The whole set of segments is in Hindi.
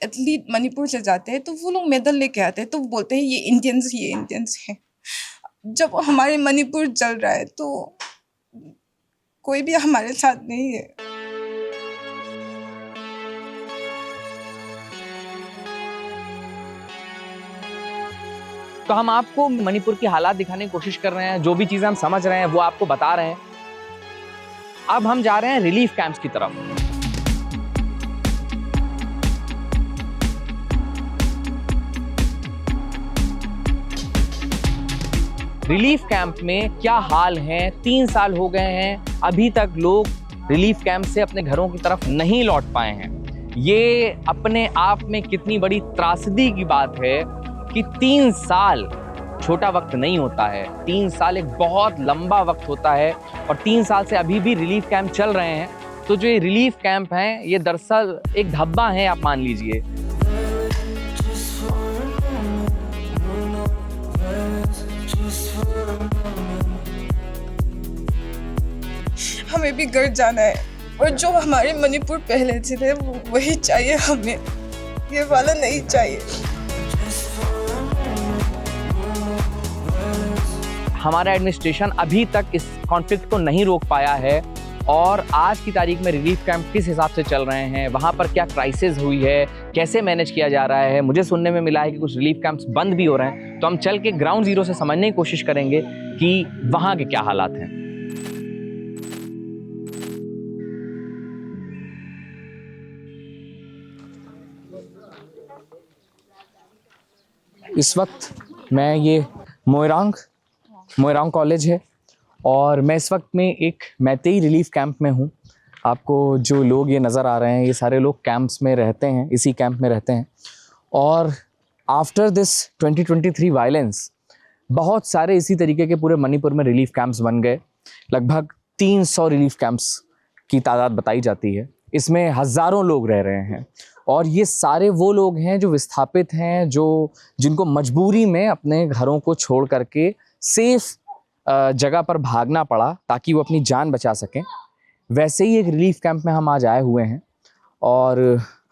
एथलीट मणिपुर से जाते हैं तो वो लोग मेडल लेके आते हैं, तो बोलते हैं ये इंडियंस हैं। जब हमारे मणिपुर जल रहा है तो कोई भी हमारे साथ नहीं है। तो हम आपको मणिपुर की हालात दिखाने की कोशिश कर रहे हैं, जो भी चीजें हम समझ रहे हैं वो आपको बता रहे हैं। अब हम जा रहे हैं रिलीफ कैंप्स की तरफ। रिलीफ कैंप में क्या हाल है, 3 साल हो गए हैं, अभी तक लोग रिलीफ कैंप से अपने घरों की तरफ नहीं लौट पाए हैं। ये अपने आप में कितनी बड़ी त्रासदी की बात है कि 3 साल छोटा वक्त नहीं होता है। 3 साल एक बहुत लंबा वक्त होता है और 3 साल से अभी भी रिलीफ कैंप चल रहे हैं। तो जो ये रिलीफ कैंप हैं ये दरअसल एक धब्बा है, आप मान लीजिए। हमें भी घर जाना है और जो हमारे मणिपुर पहले से थे वो वही चाहिए हमें, ये वाला नहीं चाहिए। हमारा एडमिनिस्ट्रेशन अभी तक इस कॉन्फ्लिक्ट को नहीं रोक पाया है और आज की तारीख में रिलीफ कैंप किस हिसाब से चल रहे हैं, वहाँ पर क्या क्राइसिस हुई है, कैसे मैनेज किया जा रहा है। मुझे सुनने में मिला है कि कुछ रिलीफ कैंप्स बंद भी हो रहे हैं। तो हम चल के ग्राउंड जीरो से समझने की कोशिश करेंगे कि वहाँ के क्या हालात हैं। इस वक्त मैं ये मोइरांग कॉलेज है और मैं इस वक्त में एक मैतेई रिलीफ कैंप में हूँ। आपको जो लोग ये नज़र आ रहे हैं ये सारे लोग कैंप्स में रहते हैं, इसी कैंप में रहते हैं। और आफ्टर दिस 2023 वायलेंस बहुत सारे इसी तरीके के पूरे मणिपुर में रिलीफ कैंप्स बन गए। लगभग 300 रिलीफ कैंप्स की तादाद बताई जाती है। इसमें हज़ारों लोग रह रहे हैं और ये सारे वो लोग हैं जो विस्थापित हैं, जिनको मजबूरी में अपने घरों को छोड़ करके सेफ जगह पर भागना पड़ा ताकि वो अपनी जान बचा सकें। वैसे ही एक रिलीफ कैंप में हम आज आए हुए हैं और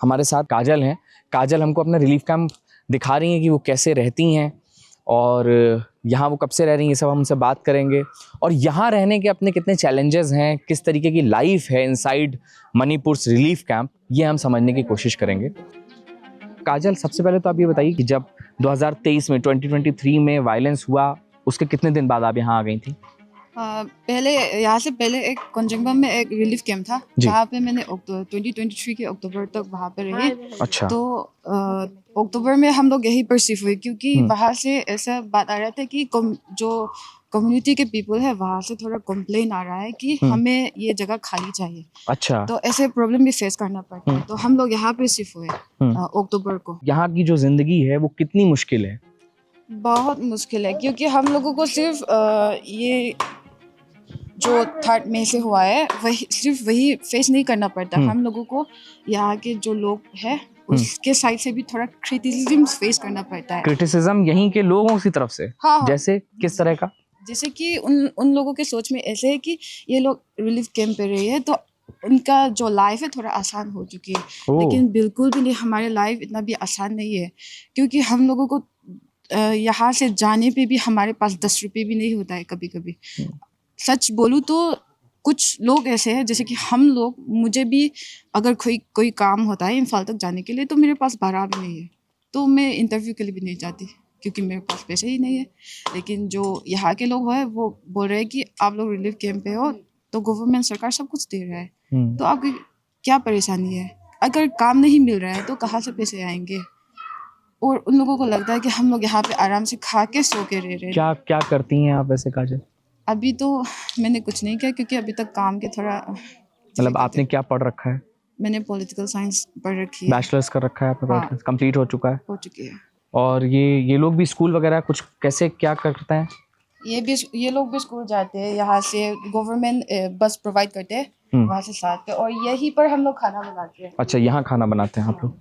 हमारे साथ काजल हैं। काजल हमको अपना रिलीफ कैंप दिखा रही हैं कि वो कैसे रहती हैं और यहाँ वो कब से रह रही हैं, ये सब हम उनसे बात करेंगे। और यहाँ रहने के अपने कितने चैलेंजेस हैं, किस तरीके की लाइफ है इनसाइड मणिपुर रिलीफ कैंप, ये हम समझने की कोशिश करेंगे। काजल, सबसे पहले तो आप ये बताइए कि जब 2023 में 2023 में वायलेंस हुआ उसके कितने दिन बाद आप यहाँ आ गई थी? पहले यहाँ से पहले एक कोंजंगबम में एक रिलीफ कैंप था जहाँ पे मैंने 2023 के अक्टूबर तक वहाँ पे रही। अच्छा। तो अक्टूबर में हम लोग यही पर शिफ्ट हुए क्योंकि वहाँ से ऐसा बात आ रहा था कि जो कम्युनिटी के पीपल है वहाँ से थोड़ा कंप्लेन आ रहा है कि हमें ये जगह खाली चाहिए। अच्छा। तो ऐसे प्रॉब्लम भी फेस करना पड़ता है। तो हम लोग यहाँ पे शिफ्ट हुए अक्टूबर को। यहाँ की जो जिंदगी है वो कितनी मुश्किल है? बहुत मुश्किल है क्योंकि हम लोगों को सिर्फ ये जो 3 मई से हुआ है वही फेस नहीं करना पड़ता। हम लोगों को यहाँ के जो लोग हैं उसके साइड से भी थोड़ा क्रिटिसिज्म फेस करना पड़ता है। क्रिटिसिज्म यहीं के लोगों की तरफ से? हाँ। जैसे किस तरह का? जैसे कि उन लोगों के सोच में ऐसे है कि ये लोग रिलीफ कैंप पे रहे हैं तो उनका जो लाइफ है थोड़ा आसान हो चुकी है। लेकिन बिल्कुल भी नहीं, हमारे लाइफ इतना भी आसान नहीं है क्योंकि हम लोगों को यहाँ से जाने पे भी हमारे पास 10 रुपये भी नहीं होता है कभी कभी। सच बोलूँ तो कुछ लोग ऐसे हैं जैसे कि हम लोग, मुझे भी अगर कोई काम होता है इम्फाल तक जाने के लिए तो मेरे पास भाड़ा भी नहीं है, तो मैं इंटरव्यू के लिए भी नहीं जाती क्योंकि मेरे पास पैसे ही नहीं है। लेकिन जो यहाँ के लोग हैं वो बोल रहे हैं कि आप लोग रिलीफ कैंप पे हो तो गवर्नमेंट सरकार सब कुछ दे रहा है, तो आपकी क्या परेशानी है? अगर काम नहीं मिल रहा है तो कहाँ से पैसे आएंगे? और उन लोगों को लगता है कि हम लोग यहाँ पे आराम से खा के सो के रह रहे हैं। क्या करती हैं आप वैसे काजल? अभी तो मैंने कुछ नहीं किया क्योंकि अभी तक काम के थोड़ा मतलब आपने क्या पढ़ रखा है? मैंने पॉलिटिकल साइंस पढ़ रखी है। बैचलर्स कर रखा है आपने? हाँ। कंप्लीट हो चुका है? हो चुकी है। और ये लोग भी स्कूल वगैरह कुछ कैसे क्या करते हैं? ये लोग भी स्कूल जाते हैं, यहाँ से गवर्नमेंट बस प्रोवाइड करते हैं वहाँ से साथ पे, और यहीं पर हम लोग खाना बनाते हैं। अच्छा, यहाँ खाना बनाते हैं आप लोग?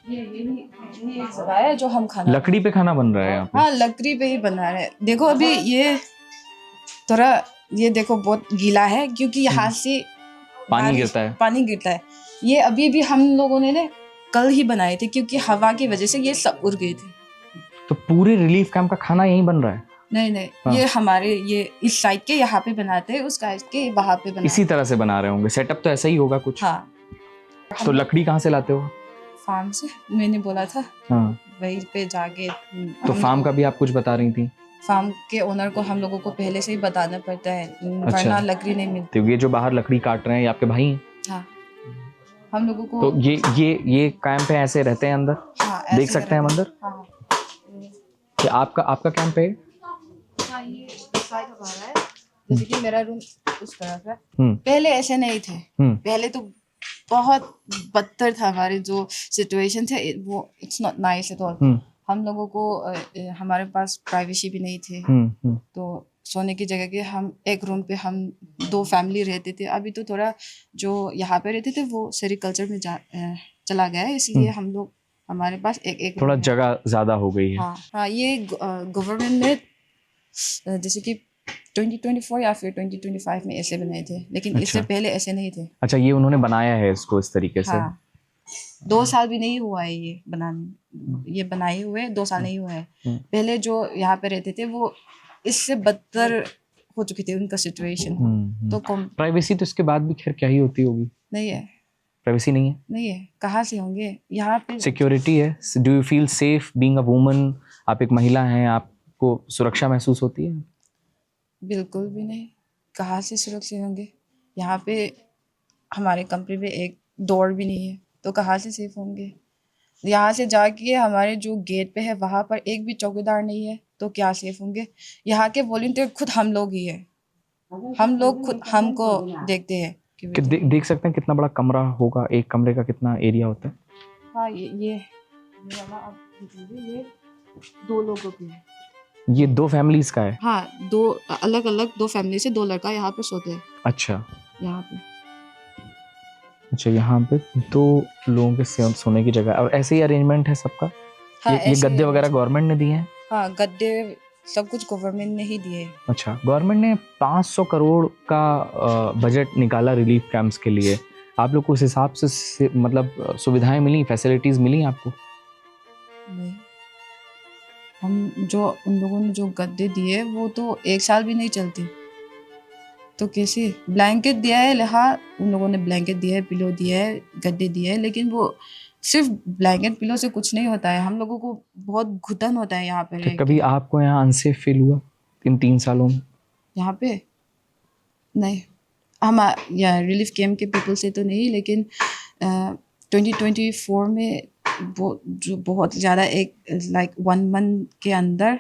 ये एक जगह है जो हम खाना, लकड़ी पे खाना बन रहा है यहाँ पे? हाँ, लकड़ी पे ही बना रहे हैं। देखो अभी ये थोड़ा, ये देखो बहुत गीला है क्योंकि यहाँ से पानी गिरता है। ये अभी भी हम लोगों ने कल ही बनाए थे, क्योंकि हवा की वजह से ये सब उड़ गए थे। तो पूरे रिलीफ कैंप का खाना यहीं बन रहा है? नहीं नहीं, हाँ। ये हमारे ये इस साइड के यहाँ पे बनाते हैं, उस साइड के वहाँ पे बनाते इसी तरह से बना रहे होंगे, सेटअप तो ऐसा ही होगा कुछ। हाँ। तो लकड़ी कहाँ से लाते हो? फार्म से, मैंने बोला था हाँ, वहीं पे जाके। तो फार्म का भी आप कुछ बता रही थी। फार्म के ओनर को हम लोगों को पहले से ही बताना पड़ता है, वरना लकड़ी नहीं मिलती। तो ये जो बाहर लकड़ी काट रहे हैं ये आपके भाई हैं? हाँ, हम लोगों को। तो ये कैंप पे ऐसे रहते हैं अंदर? हाँ, ऐसे देख सकते हैं हम अंदर? हाँ, कि आपका कैंप है? हाँ, ये इस साइड हमारा है, जैसे कि मेरा रूम उस तरफ है। हम्म पहले ऐसे नहीं थे, हम्म पहले तो बहुत बदतर था हमारे जो सिचुएशन थे, वो it's not nice at all. Hmm हम लोगों को हमारे पास प्राइवेसी भी नहीं थे, तो सोने की जगह के हम एक रूम पे हम 2 फैमिली रहते थे। अभी तो थोड़ा जो यहाँ पे रहते थे वो सेरिकल्चर में चला गया है, इसलिए हम लोग हमारे पास एक थोड़ा room है। जगह ज्यादा हो गई है। हाँ हाँ, ये गवर्नमेंट ने जैसे कि 2024 या फिर 2025 में ऐसे बनाए थे, लेकिन इससे अच्छा। पहले ऐसे नहीं थे। अच्छा, ये उन्होंने बनाया है इसको इस तरीके से। हाँ, 2 साल भी नहीं हुआ है ये ये बनाए हुए 2 साल नहीं हुआ है। पहले जो यहाँ पे रहते थे वो इससे बदतर हो चुके थे उनका सिचुएशन। तो प्राइवेसी तो इसके बाद भी खैर क्या ही होती होगी। नहीं है, प्राइवेसी नहीं है। नहीं है, कहाँ से होंगे यहाँ पे। सिक्योरिटी है। Do you feel safe being a woman? आप एक महिला हैं, आपको सुरक्षा महसूस होती है? बिल्कुल भी नहीं, कहाँ से सुरक्षित होंगे। यहाँ पे हमारे कंपनी में एक डोर भी नहीं है, तो कहाँ से सेफ होंगे। यहाँ से जाके हमारे जो गेट पे है वहाँ पर एक भी चौकीदार नहीं है, तो क्या सेफ होंगे। यहाँ के वॉलंटियर खुद हम लोग ही है, हम लोग खुद हमको देखते हैं कि देख सकते हैं कितना बड़ा कमरा होगा, एक कमरे का कितना एरिया होता है? हाँ, ये वाला आप देखिए, ये 2 लोगों की है। ये 2 फैमिलीज का है? हाँ, 2 अलग अलग 2 फैमिली से 2 लड़का यहाँ पे सोते हैं। अच्छा, यहाँ पे। अच्छा, यहाँ पे 2 लोगों के सोने की जगह। और ऐसे ही अरेंजमेंट है सबका? हाँ, ये ऐसे गद्दे ही वगैरह गवर्नमेंट ने दिए हैं? हाँ, गद्दे सब कुछ गवर्नमेंट ने ही दिए। अच्छा, गवर्नमेंट ने 500 करोड़ का बजट निकाला रिलीफ कैंप्स के लिए। आप लोग को उस हिसाब से मतलब सुविधाएं मिली, फैसिलिटीज मिली आपको? नहीं, हम जो उन लोगों ने जो गद्दे दिए वो तो 1 साल भी नहीं चलते, तो कैसे। ब्लैंकेट दिया है, उन लोगों ने ब्लैंकेट दिया है, पिलो दिया है, गद्दे दिए हैं, लेकिन वो सिर्फ ब्लैंकेट पिलो से कुछ नहीं होता है। हम लोगों को बहुत घुटन होता है यहाँ पे रह के। कभी आपको यहाँ अनसेफ फील हुआ इन 3 सालों में? यहाँ पे नहीं, हम या रिलीफ कैंप के पीपल से तो नहीं, लेकिन 2024 में वो जो बहुत ज़्यादा एक लाइक 1 मंथ के अंदर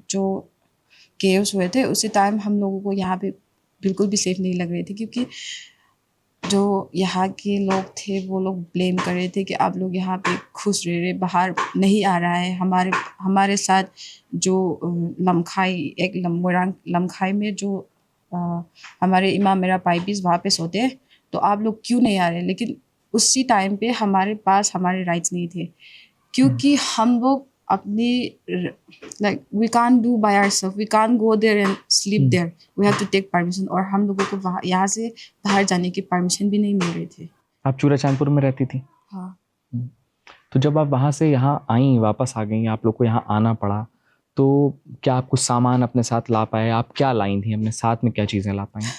जो केओस हुए थे, उसी टाइम हम लोगों को यहाँ पे बिल्कुल भी सेफ नहीं लग रहे थे, क्योंकि जो यहाँ के लोग थे वो लोग ब्लेम कर रहे थे कि आप लोग यहाँ पे खुश रह रहे, बाहर नहीं आ रहा है। हमारे साथ जो मोइरांग लमखाई में जो हमारे इमाम मेरा पाइपिस वहाँ पे सोते हैं, तो आप लोग क्यों नहीं आ रहे। लेकिन उसी टाइम पे हमारे पास हमारे राइट्स नहीं थे, क्योंकि हम लोग अपनी like we can't do by ourselves, we can't go there and sleep there, we have to take permission. और हम लोगों को वहाँ यहाँ से बाहर जाने की परमिशन भी नहीं मिल रही थी। आप चूड़ाचांदपुर में रहती थी? हाँ। तो जब आप वहाँ से यहाँ आई, वापस आ गई, आप लोग को यहाँ आना पड़ा, तो क्या आप कुछ सामान अपने साथ ला पाए? आप क्या लाई थी अपने साथ में, क्या चीज़ें ला पाई?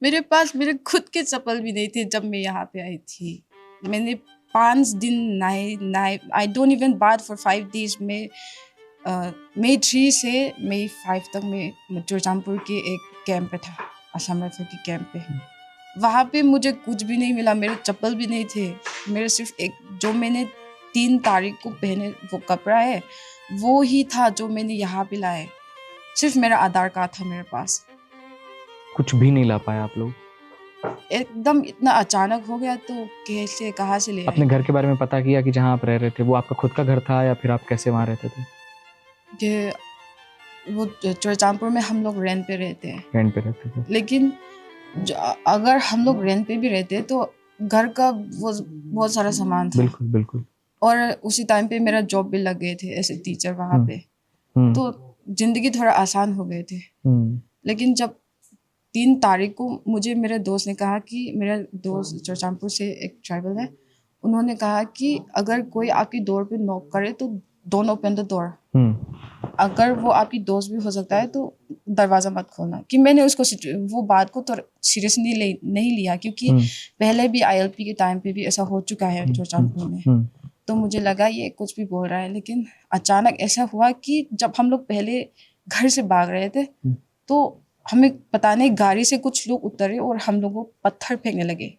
मेरे पास मेरे खुद के चप्पल भी नहीं थे जब मैं यहाँ पे आई थी। मैंने 5 दिन नहाए, I don't even bath for 5 days में। मई 3 से मई 5 तक मैं चूड़ाचांदपुर के एक कैंप पे था, असम राइफल के कैंप पे। वहाँ पे मुझे कुछ भी नहीं मिला, मेरे चप्पल भी नहीं थे। मेरे सिर्फ एक जो मैंने 3 तारीख को पहने वो कपड़ा है, वो ही था जो मैंने यहाँ पे लाया। सिर्फ मेरा आधार कार्ड था मेरे पास। कुछ भी नहीं ला पाए आप लोग? एकदम इतना अचानक हो गया, तो कैसे कहाँ से ले आए? अपने घर के बारे में पता किया कि जहाँ आप रह रहे थे वो आपका खुद का घर था, या फिर आप कैसे वहाँ रहते थे? कि वो चूड़ाचांदपुर में हम लोग रेंट पे रहते हैं। रेंट पे रहते थे? लेकिन अगर हम लोग रेंट पे भी रहते तो घर का वो बहुत सारा सामान था। बिल्कुल बिल्कुल। और उसी टाइम पे मेरा जॉब भी लग गए थे एज ए टीचर वहाँ पे, तो जिंदगी थोड़ा आसान हो गए थे। लेकिन जब 3 तारीख को मुझे मेरे दोस्त ने कहा कि मेरा दोस्त चूड़ाचांदपुर से एक ट्राइबल है, उन्होंने कहा कि अगर कोई आपकी डोर पे नॉक करे तो डोंट ओपन द डोर। अगर वो आपकी दोस्त भी हो सकता है तो दरवाज़ा मत खोलना। कि मैंने उसको वो बात को तो सीरियसली नहीं लिया, क्योंकि पहले भी ILP के टाइम पे भी ऐसा हो चुका है चोचांगपुर में। तो मुझे लगा ये कुछ भी बोल रहा है, लेकिन अचानक ऐसा हुआ कि जब हम लोग पहले घर से भाग रहे थे तो हमें पता नहीं गाड़ी से कुछ लोग उतरे और हम लोगों को पत्थर फेंकने लगे।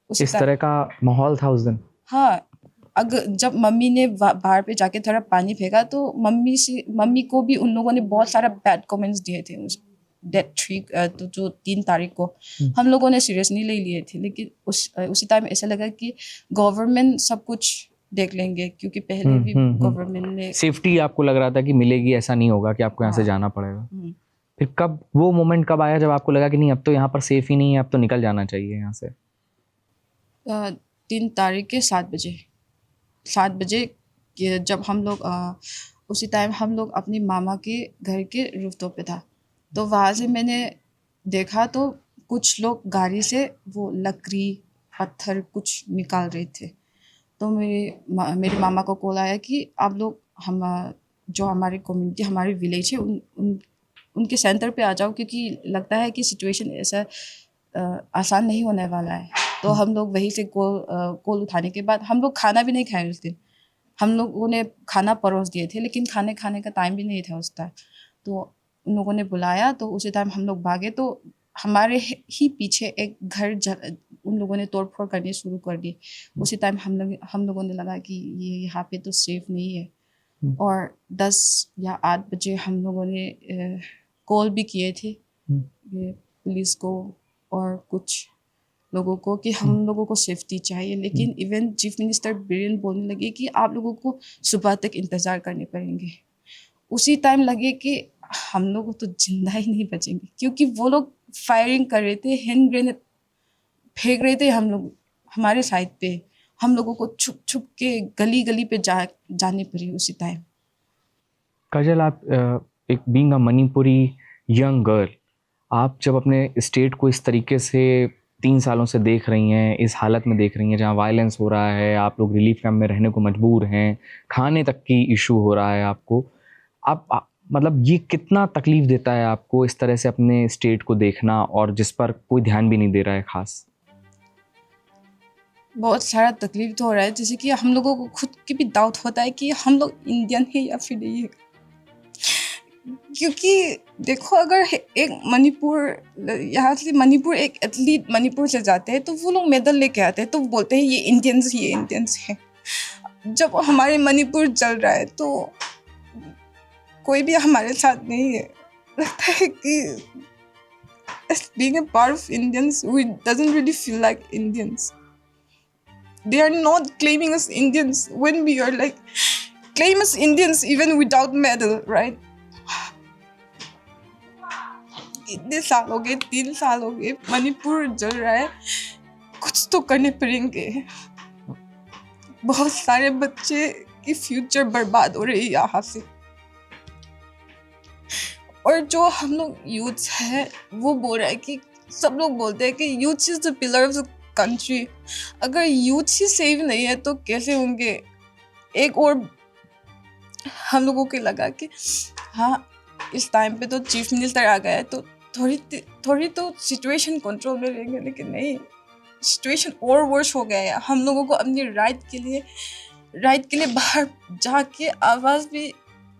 इस तरह का माहौल था उस दिन? हाँ, अगर जब मम्मी ने बाहर पे जाके थोड़ा पानी फेंका तो मम्मी को भी उन लोगों ने बहुत सारा बैड कमेंट्स दिए थे उस डेट 3 तो जो 3 तारीख को हम लोगों ने सीरियसली नहीं लिए थे। लेकिन उसी टाइम ऐसा लगा कि गवर्नमेंट सब कुछ देख लेंगे, क्योंकि पहले भी गवर्नमेंट ने सेफ्टी आपको लग रहा था कि मिलेगी, ऐसा नहीं होगा कि आपको यहाँ से जाना पड़ेगा। फिर कब वो मोमेंट कब आया जब आपको लगा कि नहीं अब तो यहाँ पर सेफ ही नहीं है, अब तो निकल जाना चाहिए यहाँ से? 3 तारीख के 7 बजे जब हम लोग उसी टाइम हम लोग अपनी मामा के घर के रूफटॉप पे था, तो वहाँ से मैंने देखा तो कुछ लोग गाड़ी से वो लकड़ी पत्थर कुछ निकाल रहे थे। तो मेरे मामा को कॉल आया कि आप लोग जो हमारी कम्युनिटी हमारी विलेज है उनके सेंटर पे आ जाओ, क्योंकि लगता है कि सिचुएशन ऐसा आसान नहीं होने वाला है। तो हम लोग वहीं से कॉल उठाने के बाद हम लोग खाना भी नहीं खाए उस दिन। हम लोगों ने खाना परोस दिए थे, लेकिन खाने का टाइम भी नहीं था उस टाइम। तो उन लोगों ने बुलाया तो उसी टाइम हम लोग भागे, तो हमारे ही पीछे एक घर उन लोगों ने तोड़ फोड़ करनी शुरू कर दी। उसी टाइम हम लोगों ने लगा कि ये यहाँ पे तो सेफ नहीं है। और 10 या 8 बजे हम लोगों ने कॉल भी किए थे पुलिस को और कुछ लोगों को कि हम लोगों को सेफ्टी चाहिए। लेकिन इवन चीफ मिनिस्टर बीरेन बोलने लगे कि आप लोगों को सुबह तक इंतज़ार करने पड़ेंगे। उसी टाइम लगे कि हम लोग तो जिंदा ही नहीं बचेंगे, क्योंकि वो लोग फायरिंग कर रहे थे, हैंड ग्रेनेड फेंक रहे थे हमारे साइड पे। हम लोगों को छुप छुप के गली गली पे जाने पड़ी उसी टाइम। काजल, आप एक being a Manipuri young girl, आप जब अपने स्टेट को इस तरीके से 3 सालों से देख रही हैं, इस हालत में देख रही हैं जहाँ वायलेंस हो रहा है, आप लोग रिलीफ कैंप में रहने को मजबूर हैं, खाने तक की इशू हो रहा है आपको, आप मतलब ये कितना तकलीफ देता है आपको इस तरह से अपने स्टेट को देखना और जिस पर कोई ध्यान भी नहीं दे रहा है खास? बहुत सारा तकलीफ तो हो रहा है, जैसे कि हम लोगों को खुद की भी डाउट होता है कि हम लोग इंडियन है या फिर नहीं है। क्योंकि देखो, अगर एक यहाँ से मणिपुर एक एथलीट मणिपुर से जाते हैं तो वो लोग मेडल लेके आते हैं, तो बोलते हैं ये इंडियंस है। जब हमारे मणिपुर जल रहा है तो कोई भी हमारे साथ नहीं है। लगता है कि being a part of Indians, we doesn't really feel like Indians. They are not claiming us Indians when we are like claim us Indians even without medal, right? इतने साल हो गए, 3 साल हो गए, मणिपुर जल रहा है, कुछ तो करने पड़ेंगे। बहुत सारे बच्चे की फ्यूचर बर्बाद हो रही है यहाँ से। और जो हम लोग यूथ है वो बोल रहा है कि सब लोग बोलते हैं कि youth is the pillar of the country. अगर यूथ ही सेव नहीं है तो कैसे होंगे? एक और हम लोगों को लगा कि हाँ, इस टाइम पे तो चीफ मिनिस्टर आ गया है तो थोड़ी तो सिचुएशन कंट्रोल में रहेंगे, लेकिन नहीं, सिचुएशन और वर्स हो गया है। हम लोगों को अपनी राइट के लिए बाहर जाके आवाज़ भी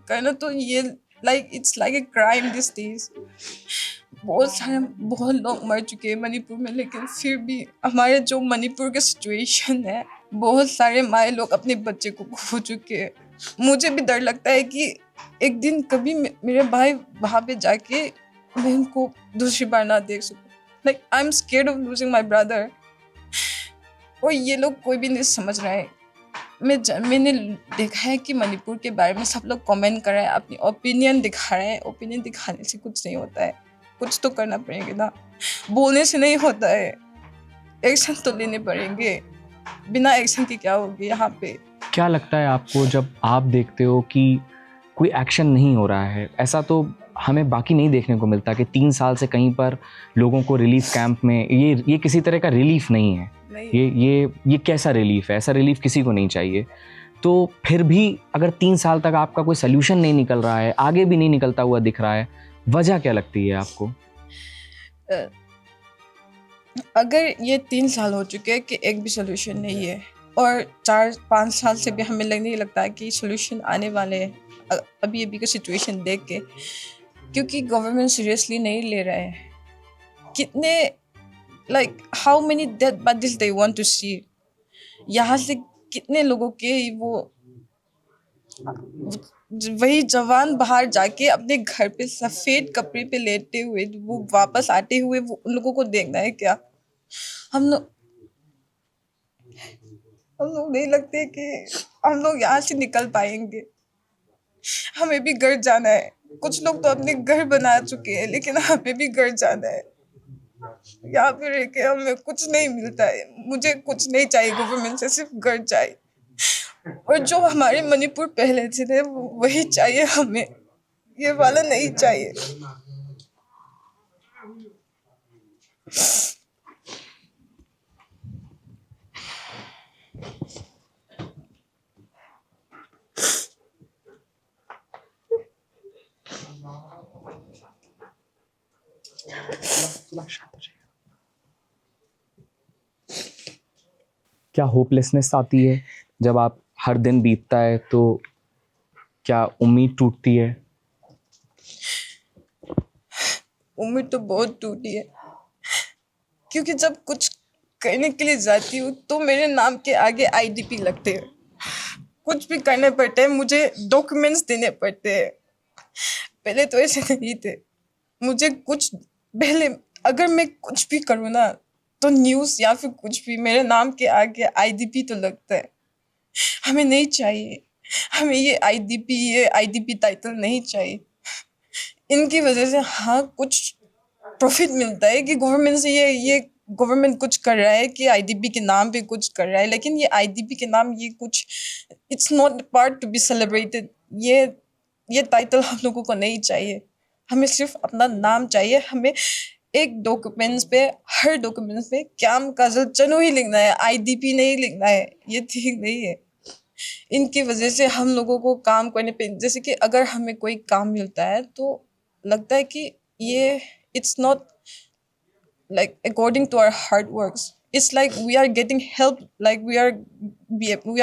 करना तो ये it's like a crime this days. बहुत लोग मर चुके हैं मणिपुर में, लेकिन फिर भी हमारे जो मणिपुर का सिचुएशन है, बहुत सारे माए लोग अपने बच्चे को खो चुके हैं। मुझे भी डर लगता है कि एक दिन कभी मेरे भाई वहाँ पे जाके मैं उनको दूसरी बार ना देख सकूं। Like I am scared of losing my brother. और ये लोग कोई भी नहीं समझ रहे हैं। मैंने देखा है कि मणिपुर के बारे में सब लोग कमेंट कर रहे हैं, अपनी ओपिनियन दिखा रहे हैं। ओपिनियन दिखाने से कुछ नहीं होता है, कुछ तो करना पड़ेगा ना। बोलने से नहीं होता है, एक्शन तो लेने पड़ेंगे। बिना एक्शन के क्या होगी यहाँ पे? क्या लगता है आपको जब आप देखते हो कि कोई एक्शन नहीं हो रहा है? ऐसा तो हमें बाकी नहीं देखने को मिलता कि 3 साल से कहीं पर लोगों को रिलीफ कैंप में ये किसी तरह का रिलीफ नहीं है। नहीं। ये कैसा रिलीफ है? ऐसा रिलीफ किसी को नहीं चाहिए। तो फिर भी अगर 3 साल तक आपका कोई सल्यूशन नहीं निकल रहा है, आगे भी नहीं निकलता हुआ दिख रहा है, वजह क्या लगती है आपको? अगर ये 3 साल हो चुके हैं कि एक भी सोल्यूशन नहीं है और 4-5 साल से भी हमें नहीं लगता है कि सोल्यूशन आने वाले हैं अभी का सिचुएशन देख के, क्योंकि गवर्नमेंट सीरियसली नहीं ले रहा है। कितने like how many dead bodies they want to see. यहाँ से कितने लोगों के वो वही जवान बाहर जाके अपने घर पे सफेद कपड़े पे लेटे हुए वो वापस आते हुए वो उन लोगों को देखना है क्या? हम लोग नहीं लगते कि हम लोग यहाँ से निकल पाएंगे। हमें भी घर जाना है। कुछ लोग तो अपने घर बना चुके हैं, लेकिन हमें भी घर जाना है। यहाँ पे रह के हमें कुछ नहीं मिलता है। मुझे कुछ नहीं चाहिए गवर्नमेंट से, सिर्फ घर चाहिए। और जो हमारे मणिपुर पहले से थे वही चाहिए हमें, ये वाला नहीं चाहिए। क्या होपलेसनेस आती है जब आप हर दिन बीतता है तो क्या उम्मीद टूटती है? उम्मीद तो बहुत टूटी है, क्योंकि जब कुछ करने के लिए जाती हूँ तो मेरे नाम के आगे आईडीपी लगते हैं। कुछ भी करने पड़ते हैं, मुझे डॉक्यूमेंट्स देने पड़ते हैं। पहले तो ऐसे नहीं थे। मुझे कुछ पहले अगर मैं कुछ भी करूँ ना तो न्यूज़ या फिर कुछ भी मेरे नाम के आगे आईडीपी तो लगता है। हमें नहीं चाहिए, हमें ये आईडीपी टाइटल नहीं चाहिए। इनकी वजह से हाँ कुछ प्रॉफिट मिलता है कि गवर्नमेंट से ये गवर्नमेंट कुछ कर रहा है कि आईडीपी के नाम पे कुछ कर रहा है, लेकिन ये आईडीपी के नाम ये कुछ it's not part to be celebrated. ये टाइटल हम लोगों को नहीं चाहिए। हमें सिर्फ अपना नाम चाहिए। हमें एक डॉक्यूमेंट्स पे, हर डॉक्यूमेंट्स पे क्याम काजल चनू ही लिखना है, आईडीपी नहीं लिखना है। ये ठीक नहीं है। इनकी वजह से हम लोगों को काम करने पे, जैसे कि अगर हमें कोई काम मिलता है तो लगता है कि ये it's not like according to our hard works. It's like we are getting help, like we are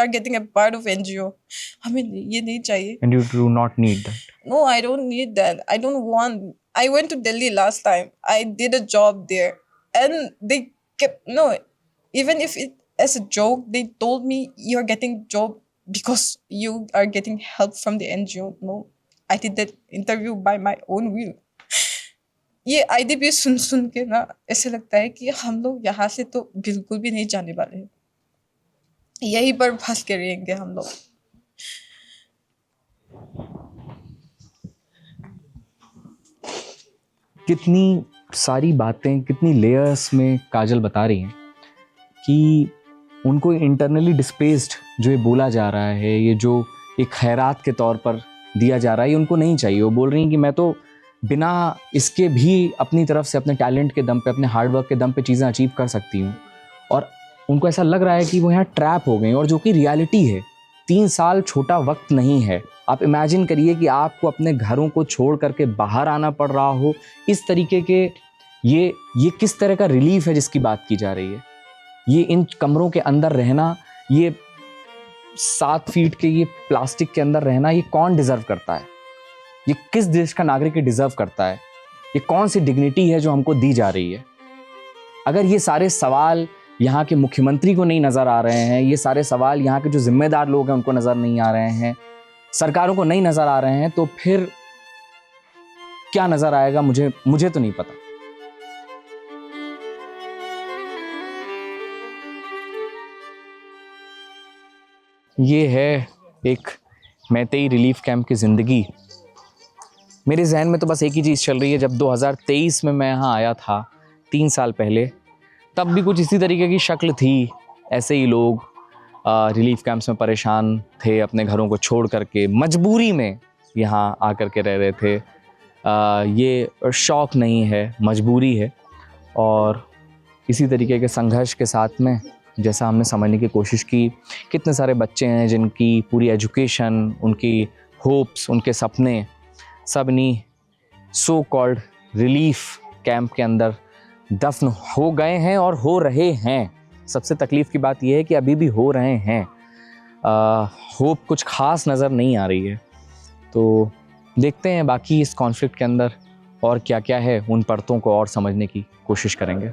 getting a part of NGO. हमें ये नहीं चाहिए. And you do not need that. No, I don't need that. I don't want. I went to Delhi last time. I did a job there, and they kept even if it as a joke, they told me you're getting job because you are getting help from the NGO. No, I did that interview by my own will. ये आईडीपी सुन के ना ऐसे लगता है कि हम लोग यहाँ से तो बिल्कुल भी नहीं जाने वाले हैं। यहीं पर फंस के रहेंगे हम लोग। कितनी सारी बातें, कितनी लेयर्स में काजल बता रही हैं कि उनको इंटरनली डिस्प्लेस्ड जो ये बोला जा रहा है, ये जो एक खैरात के तौर पर दिया जा रहा है, ये उनको नहीं चाहिए। वो बोल रही हैं कि मैं तो बिना इसके भी अपनी तरफ से, अपने टैलेंट के दम पे, अपने हार्डवर्क के दम पे चीज़ें अचीव कर सकती हूँ। और उनको ऐसा लग रहा है कि वो यहाँ ट्रैप हो गए, और जो कि रियलिटी है। 3 साल छोटा वक्त नहीं है। आप इमेजिन करिए कि आपको अपने घरों को छोड़ करके बाहर आना पड़ रहा हो इस तरीके के। ये किस तरह का रिलीफ है जिसकी बात की जा रही है? ये इन कमरों के अंदर रहना, ये 7 फीट के ये प्लास्टिक के अंदर रहना, ये कौन डिज़र्व करता है? ये किस देश का नागरिक डिजर्व करता है? ये कौन सी डिग्निटी है जो हमको दी जा रही है? अगर ये सारे सवाल यहाँ के मुख्यमंत्री को नहीं नज़र आ रहे हैं, ये सारे सवाल यहाँ के जो जिम्मेदार लोग हैं उनको नज़र नहीं आ रहे हैं, सरकारों को नहीं नज़र आ रहे हैं, तो फिर क्या नज़र आएगा? मुझे तो नहीं पता। ये है एक मैतेई रिलीफ कैंप की ज़िंदगी। मेरे जहन में तो बस एक ही चीज़ चल रही है। जब 2023 में मैं यहाँ आया था 3 साल पहले, तब भी कुछ इसी तरीके की शक्ल थी। ऐसे ही लोग रिलीफ कैंप्स में परेशान थे, अपने घरों को छोड़ करके मजबूरी में यहाँ आकर के रह रहे थे। ये शौक़ नहीं है, मजबूरी है। और इसी तरीके के संघर्ष के साथ में जैसा हमने समझने की कोशिश की, कितने सारे बच्चे हैं जिनकी पूरी एजुकेशन, उनकी होप्स, उनके सपने सब इन्हीं सो कॉल्ड रिलीफ कैंप के अंदर दफन हो गए हैं और हो रहे हैं। सबसे तकलीफ़ की बात यह है कि अभी भी हो रहे हैं। होप कुछ ख़ास नज़र नहीं आ रही है। तो देखते हैं बाकी इस कॉन्फ्लिक्ट के अंदर और क्या क्या है, उन परतों को और समझने की कोशिश करेंगे।